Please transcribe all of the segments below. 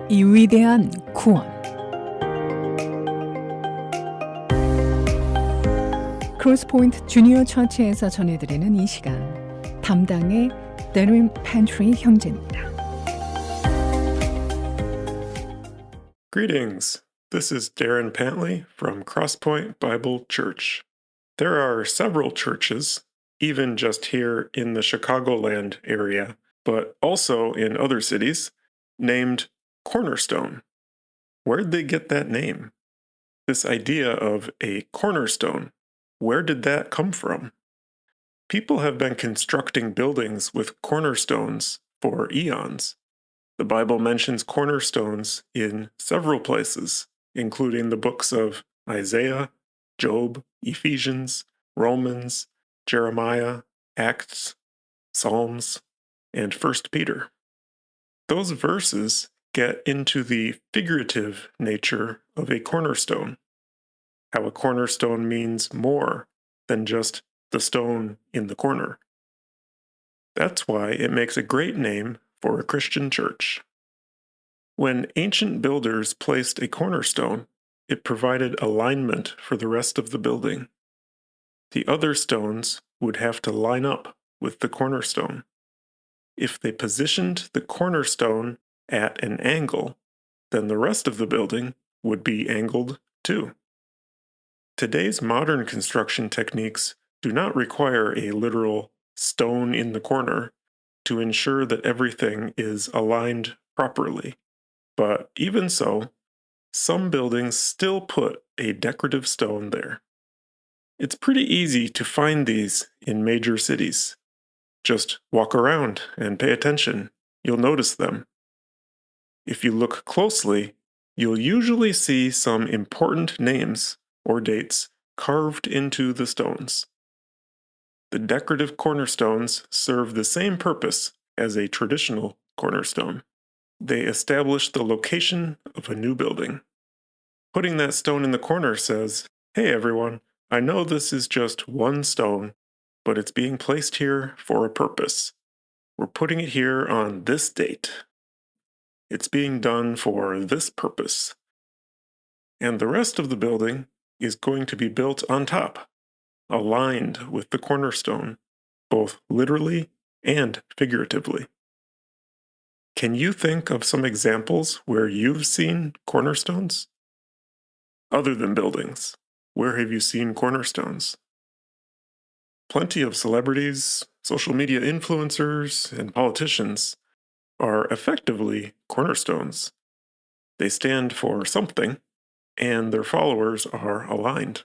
이 위대한 구원. 크로스포인트 주니어 처치에서 전해드리는 이 시간, 담당의 Darin Pantley 형제입니다. Greetings. This is Darin Pantley from Crosspoint Bible Church. There are several churches, even just here in the Chicagoland area, but also in other cities, named Cornerstone. Where'd they get that name? This idea of a cornerstone, where did that come from? People have been constructing buildings with cornerstones for eons. The Bible mentions cornerstones in several places, including the books of Isaiah, Job, Ephesians, Romans, Jeremiah, Acts, Psalms, and 1 Peter. Those verses get into the figurative nature of a cornerstone, how a cornerstone means more than just the stone in the corner. That's why it makes a great name for a Christian church. When ancient builders placed a cornerstone, it provided alignment for the rest of the building. The other stones would have to line up with the cornerstone. If they positioned the cornerstone at an angle, then the rest of the building would be angled too. Today's modern construction techniques do not require a literal stone in the corner to ensure that everything is aligned properly. But even so, some buildings still put a decorative stone there. It's pretty easy to find these in major cities. Just walk around and pay attention. You'll notice them. If you look closely, you'll usually see some important names or dates carved into the stones. The decorative cornerstones serve the same purpose as a traditional cornerstone. They establish the location of a new building. Putting that stone in the corner says, "Hey everyone, I know this is just one stone, but it's being placed here for a purpose. We're putting it here on this date. It's being done for this purpose. And the rest of the building is going to be built on top, aligned with the cornerstone, both literally and figuratively." Can you think of some examples where you've seen cornerstones? Other than buildings, where have you seen cornerstones? Plenty of celebrities, social media influencers, and politicians are effectively cornerstones. They stand for something, and their followers are aligned.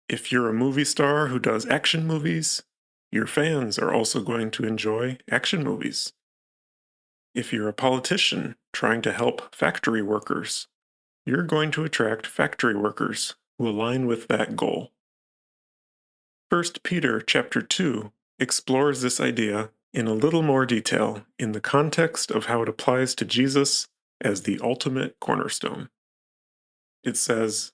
If you're a movie star who does action movies, your fans are also going to enjoy action movies. If you're a politician trying to help factory workers, you're going to attract factory workers who align with that goal. 1 Peter chapter 2 explores this idea in a little more detail in the context of how it applies to Jesus as the ultimate cornerstone. It says,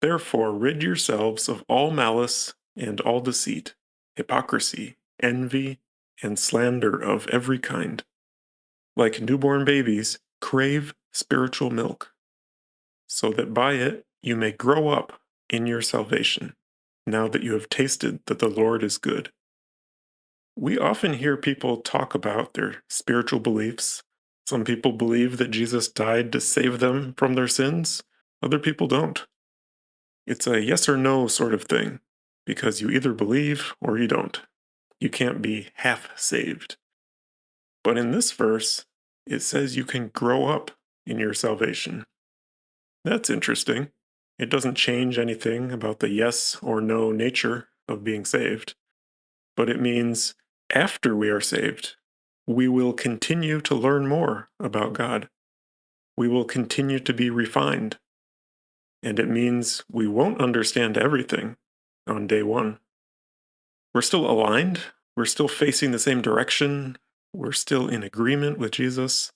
"Therefore rid yourselves of all malice and all deceit, hypocrisy, envy, and slander of every kind. Like newborn babies, crave spiritual milk, so that by it you may grow up in your salvation, now that you have tasted that the Lord is good." We often hear people talk about their spiritual beliefs. Some people believe that Jesus died to save them from their sins. Other people don't. It's a yes or no sort of thing, because you either believe or you don't. You can't be half saved. But in this verse, it says you can grow up in your salvation. That's interesting. It doesn't change anything about the yes or no nature of being saved, but it means after we are saved, we will continue to learn more about God. We will continue to be refined. And it means we won't understand everything on day one. We're still aligned. We're still facing the same direction. We're still in agreement with Jesus.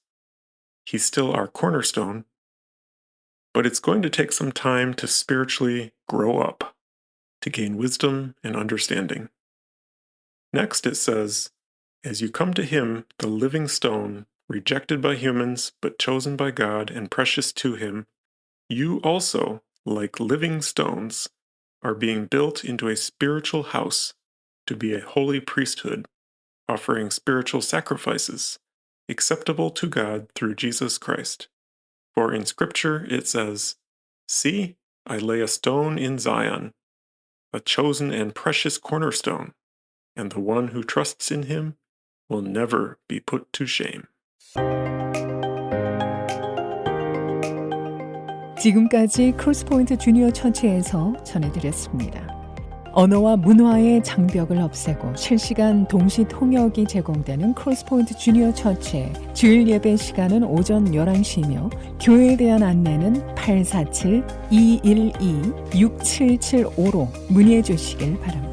He's still our cornerstone. But it's going to take some time to spiritually grow up, to gain wisdom and understanding. Next it says, "As you come to him, the living stone, rejected by humans, but chosen by God and precious to Him, you also, like living stones, are being built into a spiritual house to be a holy priesthood, offering spiritual sacrifices, acceptable to God through Jesus Christ. For in Scripture it says, "See, I lay a stone in Zion, a chosen and precious cornerstone, and the one who trusts in Him will never be put to shame." 지금까지 크로스포인트 주니어 처치에서 전해드렸습니다. 언어와 문화의 장벽을 없애고 실시간 동시 통역이 제공되는 크로스포인트 주니어 처치의 주일 예배 시간은 오전 11시이며 교회에 대한 안내는 847-212-6775로 문의해 주시길 바랍니다.